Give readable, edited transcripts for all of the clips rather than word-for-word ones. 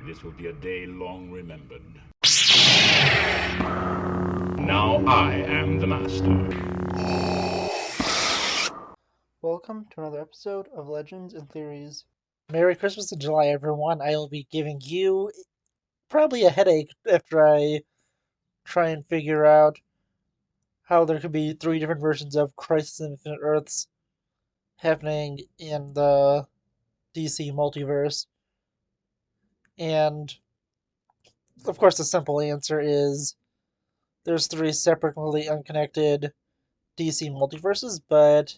This will be a day long remembered. Now I am the master. Welcome to another episode of Legends and Theories. Merry Christmas in July, everyone. I will be giving you probably a headache after I try and figure out how there could be three different versions of Crisis on Infinite Earths happening in the DC multiverse. And, of course, the simple answer is there's three separately unconnected DC multiverses, but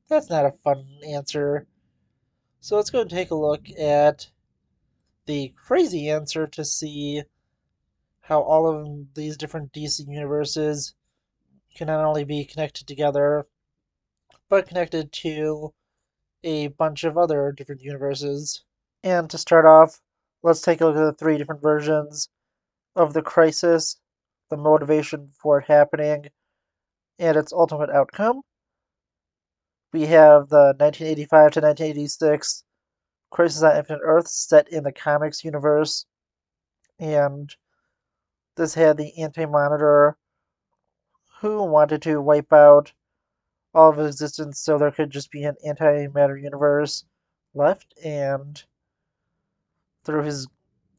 that's not a fun answer. So let's go and take a look at the crazy answer to see how all of these different DC universes can not only be connected together, but connected to a bunch of other different universes. And to start off, let's take a look at the three different versions of the crisis, the motivation for it happening, and its ultimate outcome. We have the 1985 to 1986 Crisis on Infinite Earths set in the comics universe, and this had the Anti-Monitor who wanted to wipe out all of existence so there could just be an antimatter universe left, and through his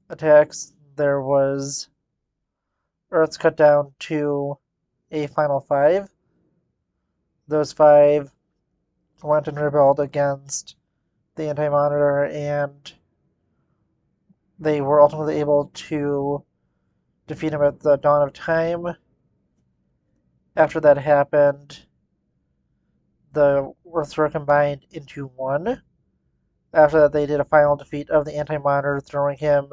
attacks, there was Earth's cut down to a final five. Those five went and rebelled against the Anti-Monitor, and they were ultimately able to defeat him at the dawn of time. After that happened, the Earths were combined into one. After that, they did a final defeat of the Anti-Monitor, throwing him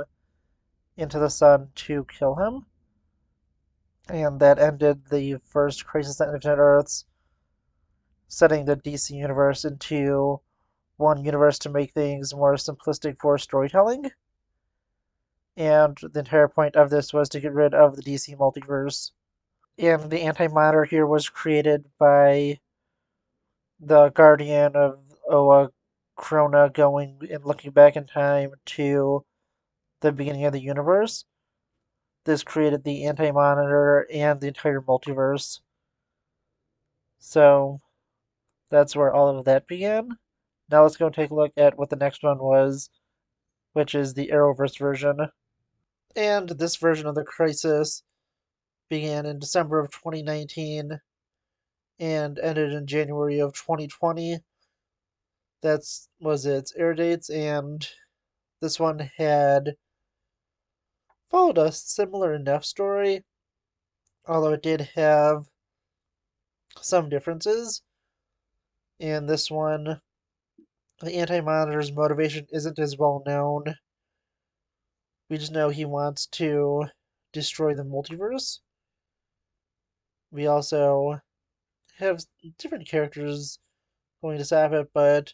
into the sun to kill him. And that ended the first Crisis on Infinite Earths, setting the DC universe into one universe to make things more simplistic for storytelling. And the entire point of this was to get rid of the DC multiverse. And the Anti-Monitor here was created by the Guardian of Oa Krona going and looking back in time to the beginning of the universe. This created the Anti-Monitor and the entire multiverse. So that's where all of that began. Now let's go and take a look at what the next one was, which is the Arrowverse version. And this version of the Crisis began in December of 2019 and ended in January of 2020. That was its air dates, and this one had followed a similar enough story, although it did have some differences. In this one, the Anti-Monitor's motivation isn't as well known. We just know he wants to destroy the multiverse. We also have different characters going to stop it, but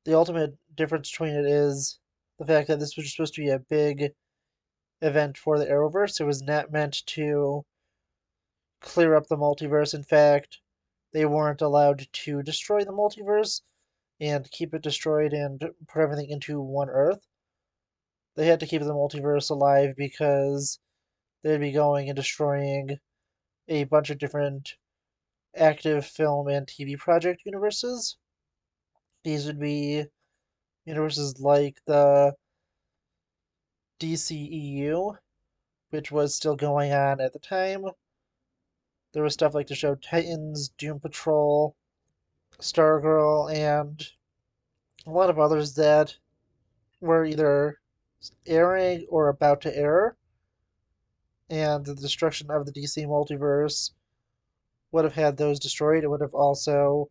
the ultimate difference between it is the fact that this was supposed to be a big event for the Arrowverse. It was not meant to clear up the multiverse. In fact, they weren't allowed to destroy the multiverse and keep it destroyed and put everything into one Earth. They had to keep the multiverse alive because they'd be going and destroying a bunch of different active film and TV project universes. These would be universes like the DCEU, which was still going on at the time. There was stuff like the show Titans, Doom Patrol, Stargirl, and a lot of others that were either airing or about to air. And the destruction of the DC multiverse would have had those destroyed. It would have also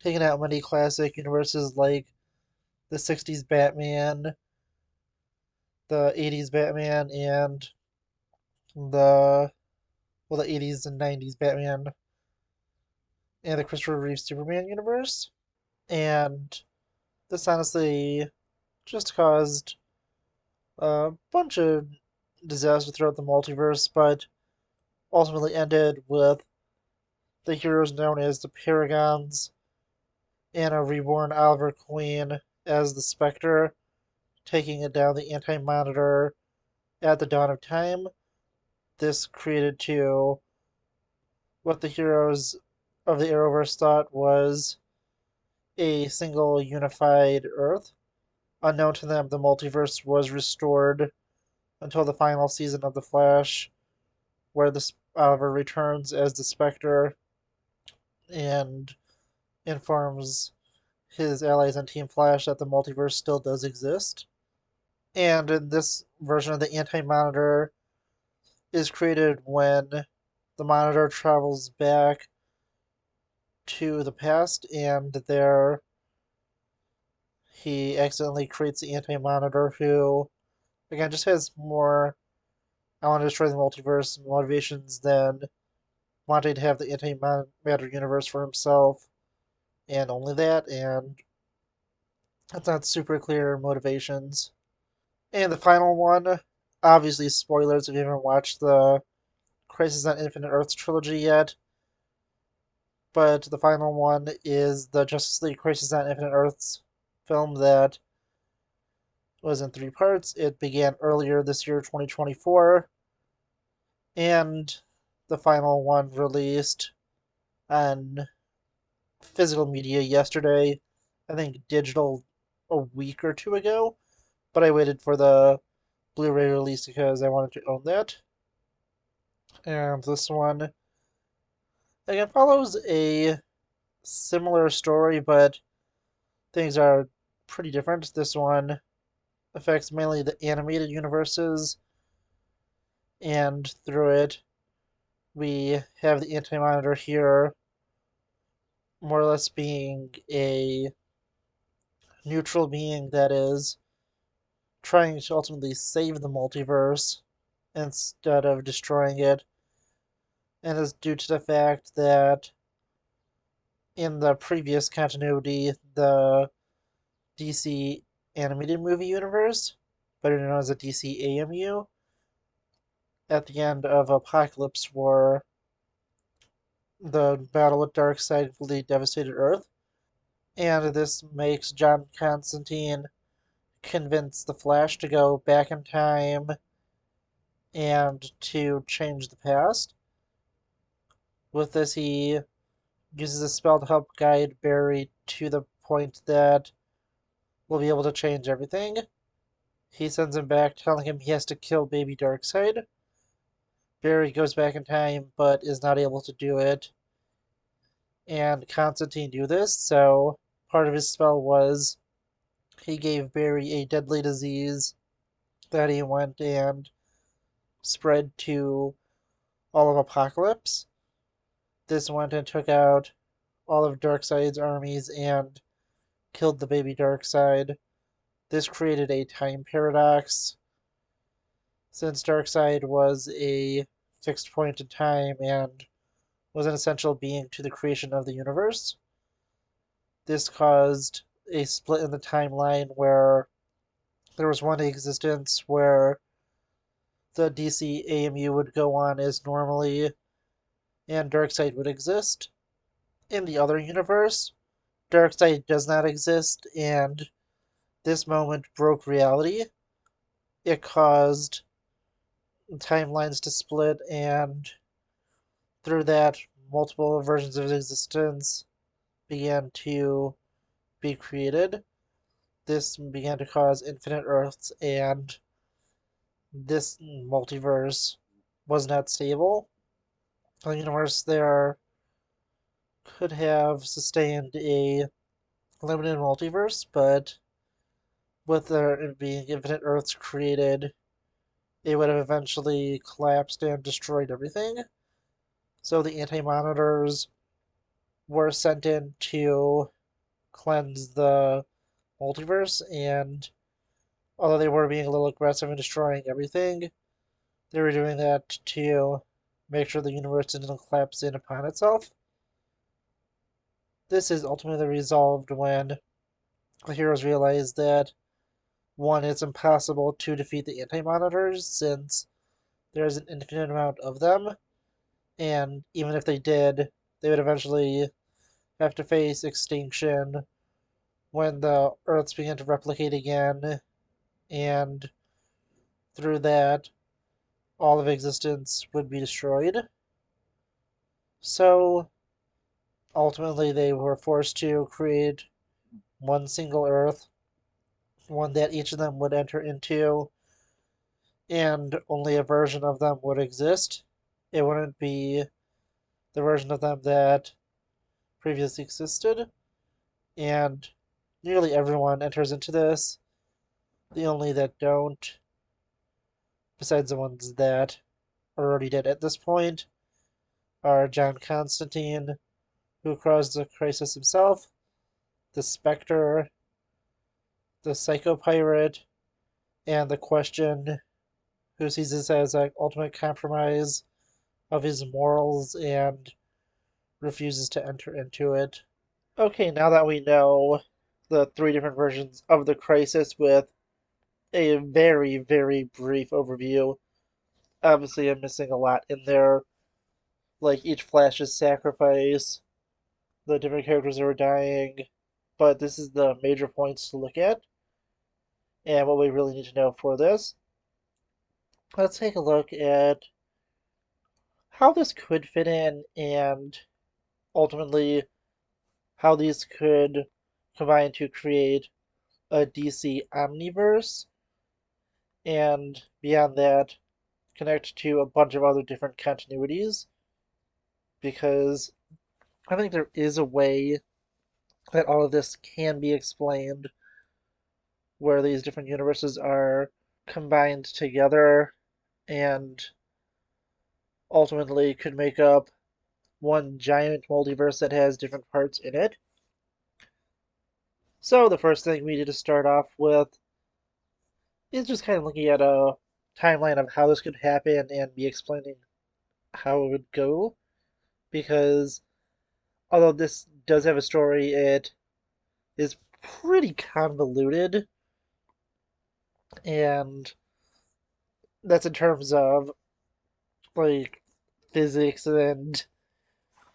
taken out many classic universes like the 60s Batman, the 80s Batman, and the the 80s and 90s Batman and the Christopher Reeve Superman universe. And this honestly just caused a bunch of disaster throughout the multiverse, but ultimately ended with the heroes known as the Paragons and a reborn Oliver Queen as the Spectre taking it down the Anti-Monitor at the dawn of time. This created to what the heroes of the Arrowverse thought was a single unified Earth. Unknown to them, the multiverse was restored until the final season of The Flash, where Oliver returns as the Spectre and informs his allies on Team Flash that the multiverse still does exist. And in this version of the Anti-Monitor is created when the Monitor travels back to the past, and there he accidentally creates the Anti-Monitor, who, again, just has more I want to destroy the multiverse motivations than wanting to have the antimatter universe for himself, and only that, and that's not super clear motivations. And the final one, obviously spoilers if you haven't watched the Crisis on Infinite Earths trilogy yet, but the final one is the Justice League Crisis on Infinite Earths film that was in 3 parts. It began earlier this year, 2024, and the final one released on physical media yesterday. I think digital a week or two ago, but I waited for the Blu-ray release because I wanted to own that. And this one again follows a similar story, but things are pretty different. This one affects mainly the animated universes, and through it, we have the Anti-Monitor here more or less being a neutral being that is trying to ultimately save the multiverse instead of destroying it, and is due to the fact that in the previous continuity, the DC animated movie universe, better known as the DC AMU, at the end of Apocalypse War, the battle with Darkseid fully devastated Earth, and this makes John Constantine convince the Flash to go back in time and to change the past. With this, he uses a spell to help guide Barry to the point that will be able to change everything. He sends him back, telling him he has to kill baby Darkseid. Barry goes back in time, but is not able to do it. And Constantine knew this, so part of his spell was he gave Barry a deadly disease that he went and spread to all of Apocalypse. This went and took out all of Darkseid's armies and killed the baby Darkseid. This created a time paradox, since Darkseid was a fixed point in time and was an essential being to the creation of the universe. This caused a split in the timeline where there was one existence where the DC AMU would go on as normally and Darkseid would exist. In the other universe, Darkseid does not exist, and this moment broke reality. It caused timelines to split, and through that, multiple versions of existence began to be created. This began to cause infinite Earths, and this multiverse was not stable. The universe there could have sustained a limited multiverse, but with there being infinite Earths created, it would have eventually collapsed and destroyed everything. So the anti-monitors were sent in to cleanse the multiverse, and although they were being a little aggressive in destroying everything, they were doing that to make sure the universe didn't collapse in upon itself. This is ultimately resolved when the heroes realize that one, it's impossible to defeat the anti-monitors since there's an infinite amount of them, and even if they did, they would eventually have to face extinction when the Earths begin to replicate again, and through that, all of existence would be destroyed. So ultimately, they were forced to create one single Earth, one that each of them would enter into, and only a version of them would exist. It wouldn't be the version of them that previously existed, and nearly everyone enters into this. The only that don't, besides the ones that are already dead at this point, are John Constantine, who caused the crisis himself, the Spectre, the Psycho Pirate, and the Question, who sees this as an ultimate compromise of his morals and refuses to enter into it. Okay, now that we know the three different versions of the crisis with a very, very brief overview, obviously I'm missing a lot in there, like each Flash's sacrifice, the different characters that were dying, but this is the major points to look at, and what we really need to know for this. Let's take a look at how this could fit in and ultimately how these could combine to create a DC Omniverse, and beyond that, connect to a bunch of other different continuities, because I think there is a way that all of this can be explained where these different universes are combined together and ultimately could make up one giant multiverse that has different parts in it. So the first thing we need to start off with is just kind of looking at a timeline of how this could happen and be explaining how it would go. Because although this does have a story, it is pretty convoluted, and that's in terms of like physics and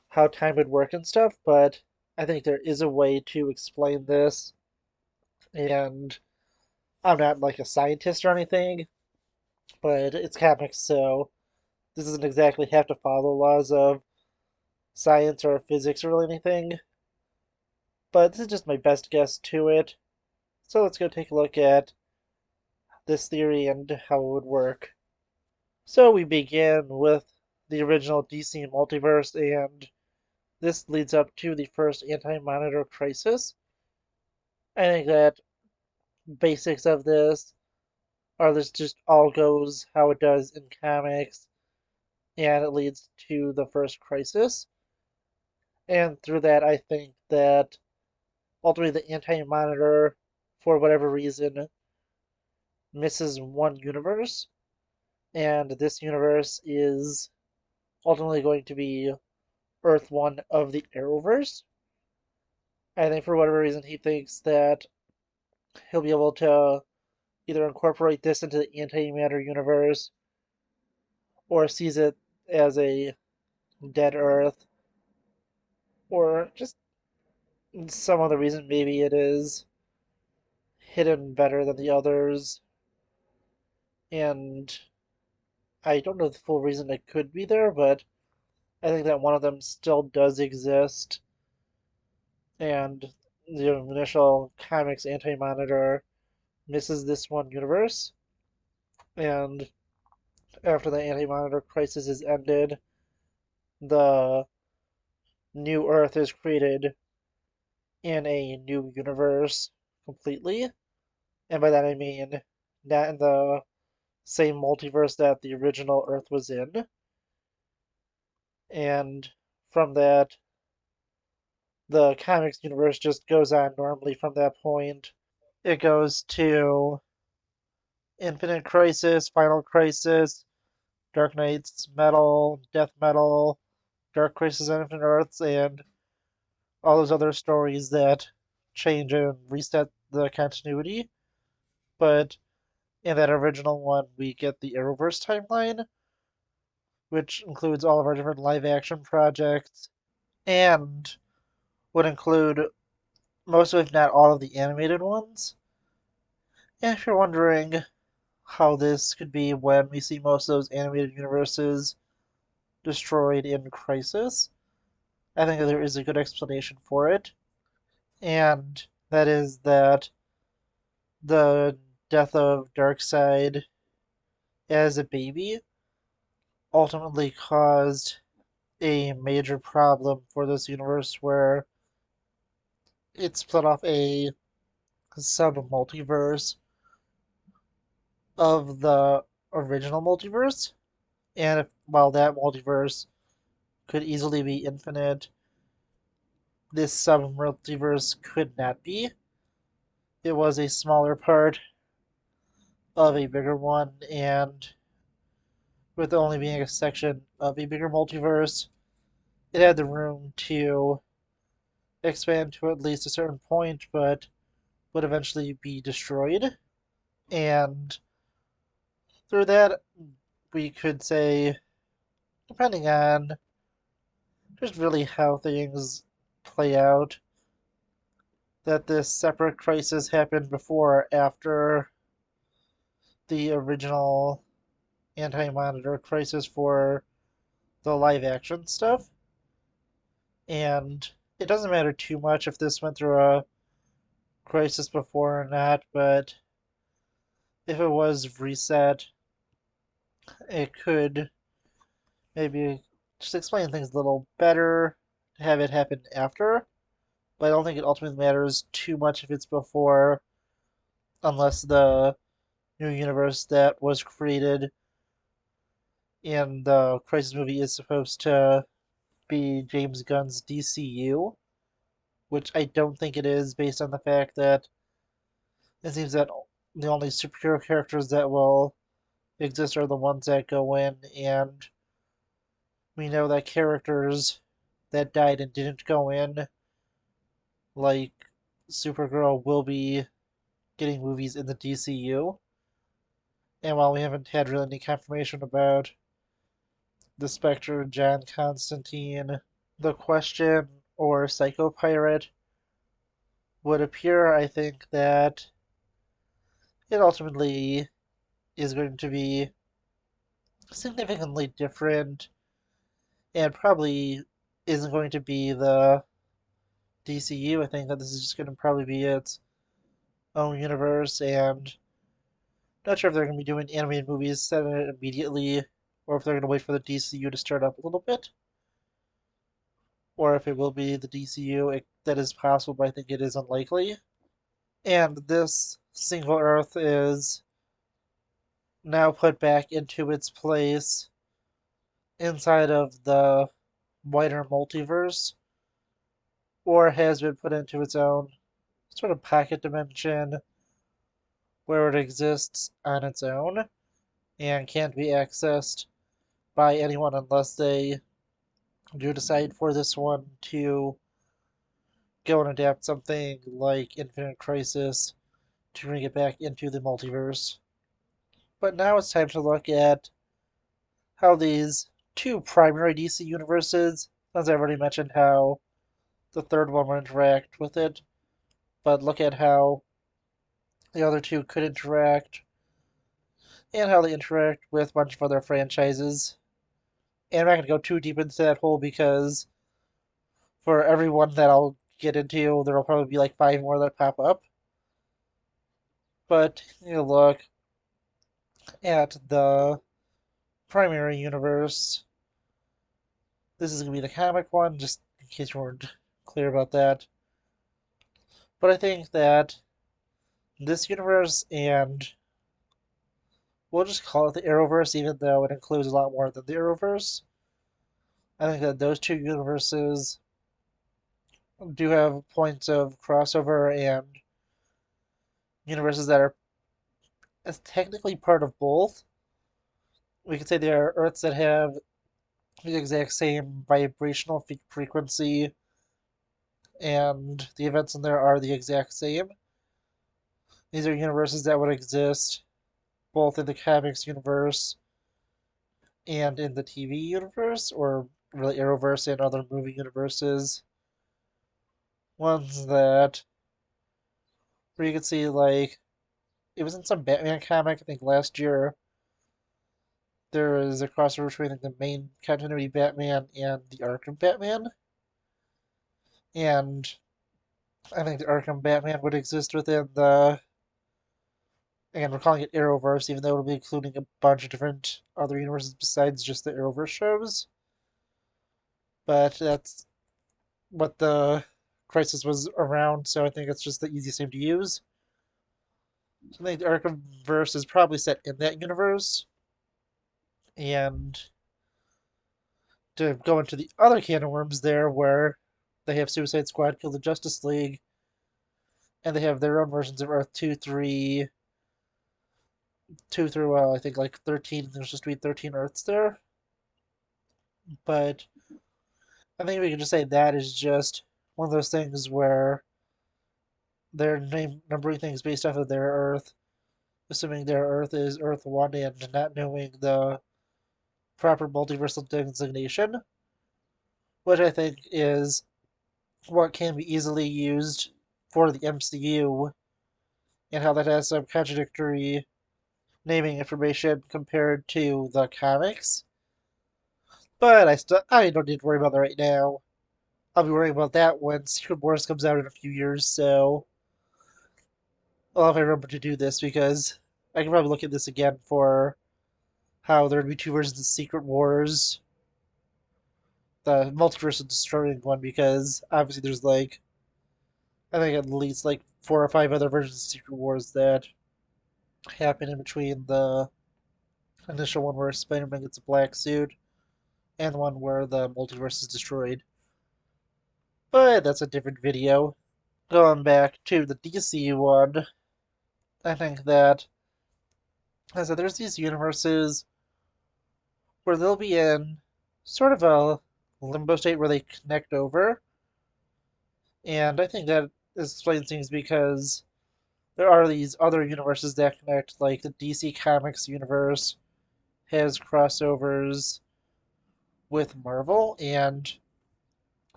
how time would work and stuff. But I think there is a way to explain this, and I'm not like a scientist or anything, but it's comics, so this doesn't exactly have to follow laws of science or physics or anything. But this is just my best guess to it. So let's go take a look at this theory and how it would work. So we begin with the original DC multiverse, and this leads up to the first Anti-Monitor crisis. I think that basics of this are this just all goes how it does in comics, and it leads to the first crisis. And through that, I think that ultimately the Anti-Monitor, for whatever reason, misses one universe, and this universe is ultimately going to be Earth 1 of the Arrowverse. I think for whatever reason he thinks that he'll be able to either incorporate this into the antimatter universe or sees it as a dead Earth, or just some other reason. Maybe it is hidden better than the others, and I don't know the full reason it could be there, but I think that one of them still does exist, and the initial comics Anti-Monitor misses this one universe, and after the Anti-Monitor crisis is ended, the new Earth is created in a new universe completely. And by that I mean not in the same multiverse that the original Earth was in. And from that, the comics universe just goes on normally from that point. It goes to Infinite Crisis, Final Crisis, Dark Knight's Metal, Death Metal, Dark Crisis on Infinite Earths, and all those other stories that change and reset the continuity. But in that original one, we get the Arrowverse timeline, which includes all of our different live action projects and would include most of, if not all of the animated ones. And if you're wondering how this could be when we see most of those animated universes destroyed in Crisis, I think there is a good explanation for it. And that is that the death of Darkseid as a baby ultimately caused a major problem for this universe where it split off a sub multiverse of the original multiverse. And while that multiverse could easily be infinite, this sub multiverse could not be. It was a smaller part of a bigger one, and with only being a section of a bigger multiverse, it had the room to expand to at least a certain point, but would eventually be destroyed. And through that, we could say, depending on just really how things play out, that this separate crisis happened before or after the original Anti-Monitor crisis for the live action stuff. And it doesn't matter too much if this went through a crisis before or not, but if it was reset, it could maybe just explain things a little better to have it happen after. But I don't think it ultimately matters too much if it's before, unless the new universe that was created in the Crisis movie is supposed to be James Gunn's DCU, which I don't think it is based on the fact that it seems that the only superhero characters that will exist are the ones that go in, and we know that characters that died and didn't go in, like Supergirl, will be getting movies in the DCU. And while we haven't had really any confirmation about the Spectre, John Constantine, the Question, or Psycho Pirate, would appear, I think that it ultimately is going to be significantly different and probably isn't going to be the DCU. I think that this is just going to probably be its own universe, and not sure if they're going to be doing animated movies set in it immediately, or if they're going to wait for the DCU to start up a little bit, or if it will be the DCU. That is possible, but I think it is unlikely. And this single Earth is now put back into its place inside of the wider multiverse, or has been put into its own sort of pocket dimension where it exists on its own and can't be accessed by anyone unless they do decide for this one to go and adapt something like Infinite Crisis to bring it back into the multiverse. But now it's time to look at how these two primary DC universes, as I've already mentioned, how the third one will interact with it, but look at how the other two could interact and how they interact with a bunch of other franchises. And I'm not going to go too deep into that hole because for every one that I'll get into, there will probably be like five more that pop up. But you look at the primary universe. This is going to be the comic one, just in case you weren't clear about that. But I think that this universe, and we'll just call it the Arrowverse, even though it includes a lot more than the Arrowverse. I think that those two universes do have points of crossover and universes that are as technically part of both. We could say there are Earths that have the exact same vibrational frequency, and the events in there are the exact same. These are universes that would exist both in the comics universe and in the TV universe, or really Arrowverse and other movie universes. Ones that where you could see like it was in some Batman comic, I think last year. There is a crossover between like, the main continuity Batman and the Arkham Batman. And I think the Arkham Batman would exist within the. Again, we're calling it Arrowverse, even though it'll be including a bunch of different other universes besides just the Arrowverse shows. But that's what the Crisis was around, so I think it's just the easiest name to use. So I think the Arkham-verse is probably set in that universe. And to go into the other can of worms there, where they have Suicide Squad kill the Justice League, and they have their own versions of Earth 2, 3, 2 through, I think, like 13. There's just to be 13 Earths there. But I think we can just say that is just one of those things where they're numbering things based off of their Earth, assuming their Earth is Earth 1 and not knowing the proper multiversal designation, which I think is what can be easily used for the MCU and how that has some contradictory naming information compared to the comics. But I don't need to worry about that right now. I'll be worrying about that when Secret Wars comes out in a few years, so I'll have to remember to do this because I can probably look at this again for how there would be two versions of Secret Wars. The multiverse is destroying one because obviously there's like I think at least like 4 or 5 other versions of Secret Wars that happen in between the initial one where Spider-Man gets a black suit and the one where the multiverse is destroyed. But that's a different video. Going back to the DC one, I think that as I said, there's these universes where they'll be in sort of a limbo state where they connect over, and I think that explains things because there are these other universes that connect, like the DC Comics universe has crossovers with Marvel, and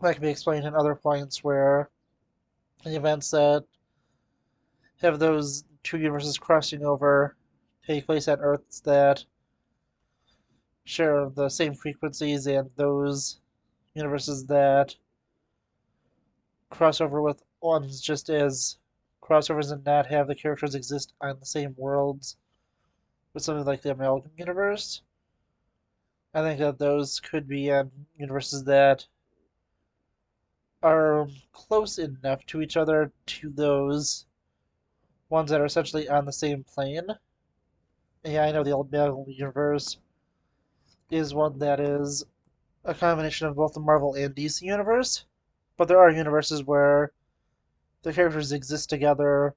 that can be explained in other points where the events that have those two universes crossing over take place at Earths that share the same frequencies, and those universes that cross over with ones just as crossovers and not have the characters exist on the same worlds with something like the Amalgam universe. I think that those could be universes that are close enough to each other to those ones that are essentially on the same plane. Yeah, I know the old Marvel universe is one that is a combination of both the Marvel and DC universe, but there are universes where the characters exist together.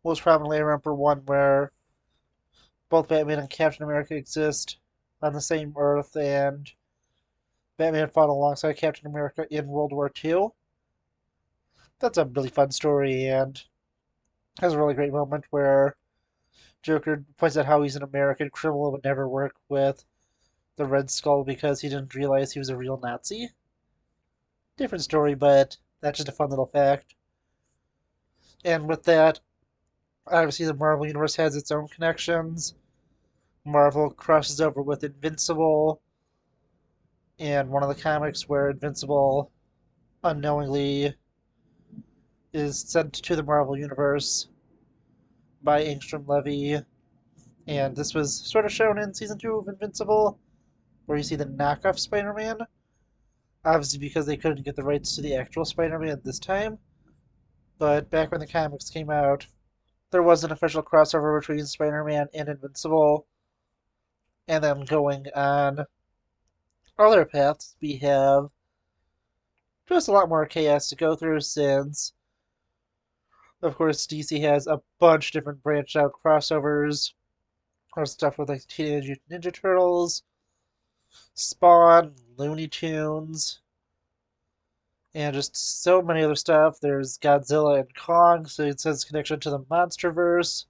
Most prominently, I remember one where both Batman and Captain America exist on the same Earth, and Batman fought alongside Captain America in World War II. That's a really fun story and has a really great moment where Joker points out how he's an American criminal would never work with the Red Skull because he didn't realize he was a real Nazi. Different story, but that's just a fun little fact. And with that, obviously the Marvel Universe has its own connections. Marvel crosses over with Invincible in one of the comics where Invincible unknowingly is sent to the Marvel Universe by Angstrom Levy. And this was sort of shown in season 2 of Invincible, where you see the knockoff Spider Man. Obviously, because they couldn't get the rights to the actual Spider Man this time. But back when the comics came out, there was an official crossover between Spider Man and Invincible. And then going on other paths, we have just a lot more chaos to go through since, of course, DC has a bunch of different branched out crossovers or stuff with like Teenage Mutant Ninja Turtles, Spawn, Looney Tunes, and just so many other stuff. There's Godzilla and Kong, so it says connection to the MonsterVerse.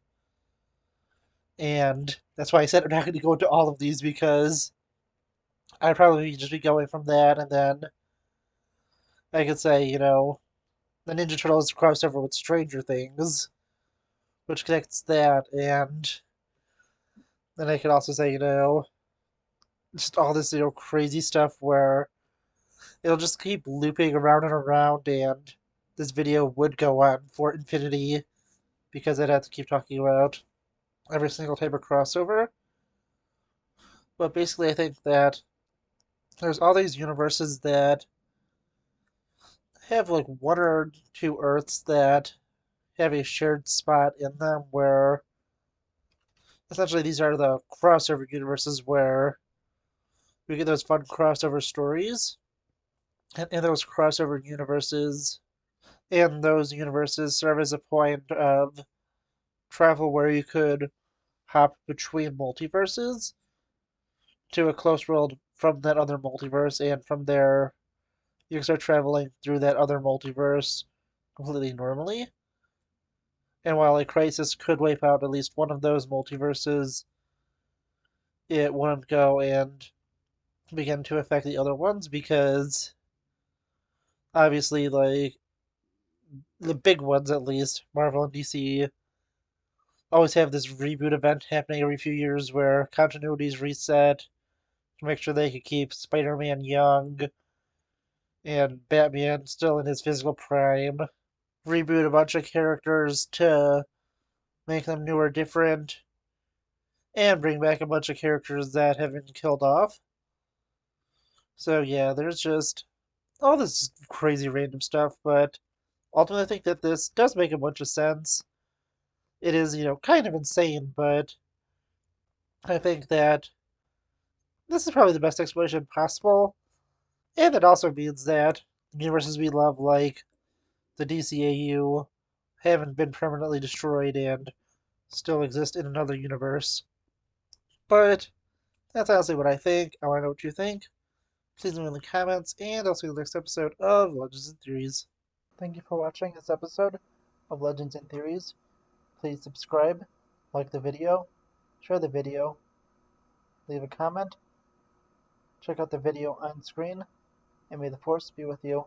And that's why I said I'm not going to go into all of these because I'd probably just be going from that, and then I could say, the Ninja Turtles crossover with Stranger Things, which connects that, and then I could also say, just all this, crazy stuff where it'll just keep looping around and around, and this video would go on for infinity because I'd have to keep talking about every single type of crossover. But basically, I think that there's all these universes that have like one or two Earths that have a shared spot in them where essentially these are the crossover universes where we get those fun crossover stories. And in those crossover universes, and those universes serve as a point of travel where you could hop between multiverses to a close world from that other multiverse, and from there you can start traveling through that other multiverse completely normally. And while a crisis could wipe out at least one of those multiverses, it wouldn't go and begin to affect the other ones because obviously, like, the big ones at least, Marvel and DC, always have this reboot event happening every few years where continuities reset to make sure they can keep Spider Man young and Batman still in his physical prime. Reboot a bunch of characters to make them new or different, and bring back a bunch of characters that have been killed off. So yeah, there's just all this crazy random stuff, but ultimately I think that this does make a bunch of sense. It is, kind of insane, but I think that this is probably the best explanation possible. And it also means that universes we love, like the DCAU, haven't been permanently destroyed and still exist in another universe. But that's honestly what I think. I want to know what you think. Please leave me in the comments, and I'll see you in the next episode of Legends and Theories. Thank you for watching this episode of Legends and Theories. Please subscribe, like the video, share the video, leave a comment, check out the video on screen, and may the Force be with you.